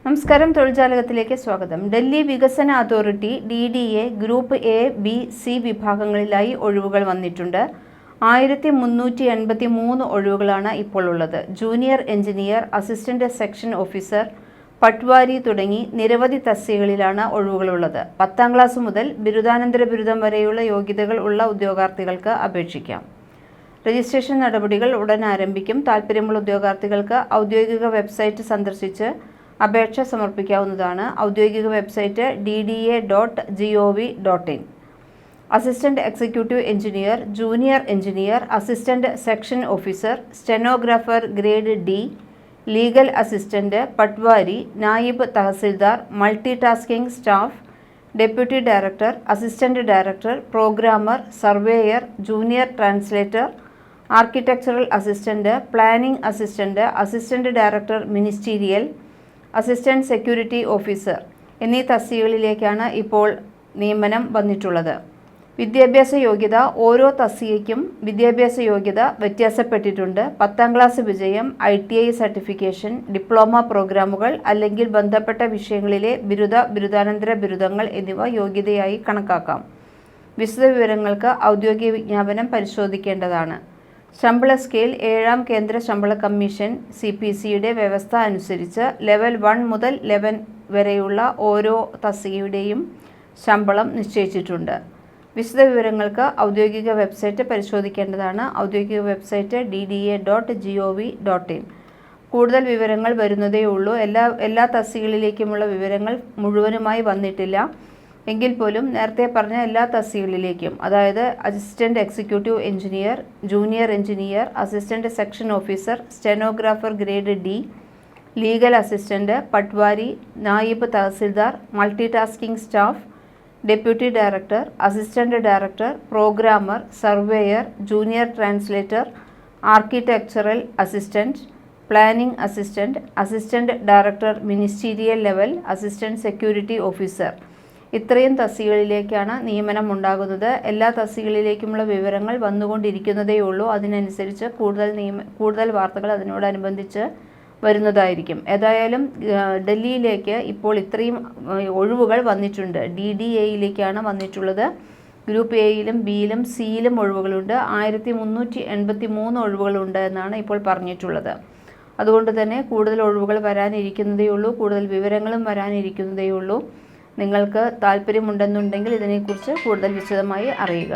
നമസ്കാരം, തൊഴിൽജാലകത്തിലേക്ക് സ്വാഗതം. ഡൽഹി വികസന authority DDA group A, B, C വിഭാഗങ്ങളിലായി ഒഴിവുകൾ വന്നിട്ടുണ്ട്. 1383 ഒഴിവുകളാണ് ഇപ്പോൾ ഉള്ളത്. Junior engineer, assistant section officer, Patwari തുടങ്ങി നിരവധി തസ്തികകളിലാണ് ഒഴിവുകളുള്ളത്. 10ാം ക്ലാസ് മുതൽ ബിരുദാനന്തര ബിരുദം വരെയുള്ള യോഗ്യതകൾ ഉള്ള ഉദ്യോഗാർത്ഥികൾക്ക് അപേക്ഷിക്കാം. രജിസ്ട്രേഷൻ നടപടികൾ ഉടൻ ആരംഭിക്കും. താൽപ്പര്യമുള്ള ഉദ്യോഗാർത്ഥികൾക്ക് ഔദ്യോഗിക വെബ്സൈറ്റ് സന്ദർശിച്ച് അപേക്ഷ സമർപ്പിക്കാവുന്നതാണ്. ഔദ്യോഗിക website dda.gov.in. Assistant executive engineer, junior engineer, assistant section officer, stenographer grade D, legal assistant, patwari, naib tahsildar, multi tasking staff, deputy director, assistant director, programmer, surveyor, junior translator, architectural assistant, planning assistant, assistant director ministerial, assistant security officer എന്നീ തസ്തികകളിലേക്കാണ് ഇപ്പോൾ നിയമനം വന്നിട്ടുള്ളത്. വിദ്യാഭ്യാസ യോഗ്യത ഓരോ തസ്തികയ്ക്കും വിദ്യാഭ്യാസ യോഗ്യത വ്യത്യാസപ്പെട്ടിട്ടുണ്ട്. 10ാം ക്ലാസ് വിജയം, ITI സർട്ടിഫിക്കേഷൻ, ഡിപ്ലോമ പ്രോഗ്രാമുകൾ അല്ലെങ്കിൽ ബന്ധപ്പെട്ട വിഷയങ്ങളിലെ ബിരുദാനന്തര ബിരുദങ്ങൾ എന്നിവ യോഗ്യതയായി കണക്കാക്കാം. വിശദവിവരങ്ങൾക്ക് ഔദ്യോഗിക വിജ്ഞാപനം പരിശോധിക്കേണ്ടതാണ്. ശമ്പള സ്കെയിൽ 7ാം കേന്ദ്ര ശമ്പള കമ്മീഷൻ CPCയുടെ വ്യവസ്ഥ അനുസരിച്ച് ലെവൽ 1 മുതൽ 11 വരെയുള്ള ഓരോ തസ്തികയുടെയും ശമ്പളം നിശ്ചയിച്ചിട്ടുണ്ട്. വിശദവിവരങ്ങൾക്ക് ഔദ്യോഗിക വെബ്സൈറ്റ് പരിശോധിക്കേണ്ടതാണ്. ഔദ്യോഗിക വെബ്സൈറ്റ് dda.gov.in. കൂടുതൽ വിവരങ്ങൾ വരുന്നതേ ഉള്ളൂ. എല്ലാ തസ്തികകളിലേക്കുമുള്ള വിവരങ്ങൾ മുഴുവനുമായി വന്നിട്ടില്ല. എങ്കിൽ പോലും നേരത്തെ പറഞ്ഞ എല്ലാ തസ്തികകളിലേക്കും, അതായത് assistant executive engineer, junior engineer, assistant section officer, stenographer grade D, legal assistant, patwari, naib tahsildar, multi tasking staff, deputy director, assistant director, programmer, surveyor, junior translator, architectural assistant, planning assistant, assistant director ministerial level, assistant security officer, ഇത്രയും തസ്തികകളിലേക്കാണ് നിയമനം ഉണ്ടാകുന്നത്. എല്ലാ തസ്തികകളിലേക്കുമുള്ള വിവരങ്ങൾ വന്നുകൊണ്ടിരിക്കുന്നതേ ഉള്ളൂ. അതിനനുസരിച്ച് കൂടുതൽ വാർത്തകൾ അതിനോടനുബന്ധിച്ച് വരുന്നതായിരിക്കും. ഏതായാലും ഡൽഹിയിലേക്ക് ഇപ്പോൾ ഇത്രയും ഒഴിവുകൾ വന്നിട്ടുണ്ട്. DDAയിലേക്കാണ് വന്നിട്ടുള്ളത്. ഗ്രൂപ്പ് Aയിലും Bയിലും Cയിലും ഒഴിവുകളുണ്ട്. 1383 ഒഴിവുകളുണ്ട് എന്നാണ് ഇപ്പോൾ പറഞ്ഞിട്ടുള്ളത്. അതുകൊണ്ട് തന്നെ കൂടുതൽ ഒഴിവുകൾ വരാനിരിക്കുന്നതേ ഉള്ളൂ. കൂടുതൽ വിവരങ്ങളും വരാനിരിക്കുന്നതേ ഉള്ളൂ. നിങ്ങൾക്ക് താല്പര്യമുണ്ടെന്നുണ്ടെങ്കിൽ ഇതിനെക്കുറിച്ച് കൂടുതൽ വിശദമായി അറിയുക.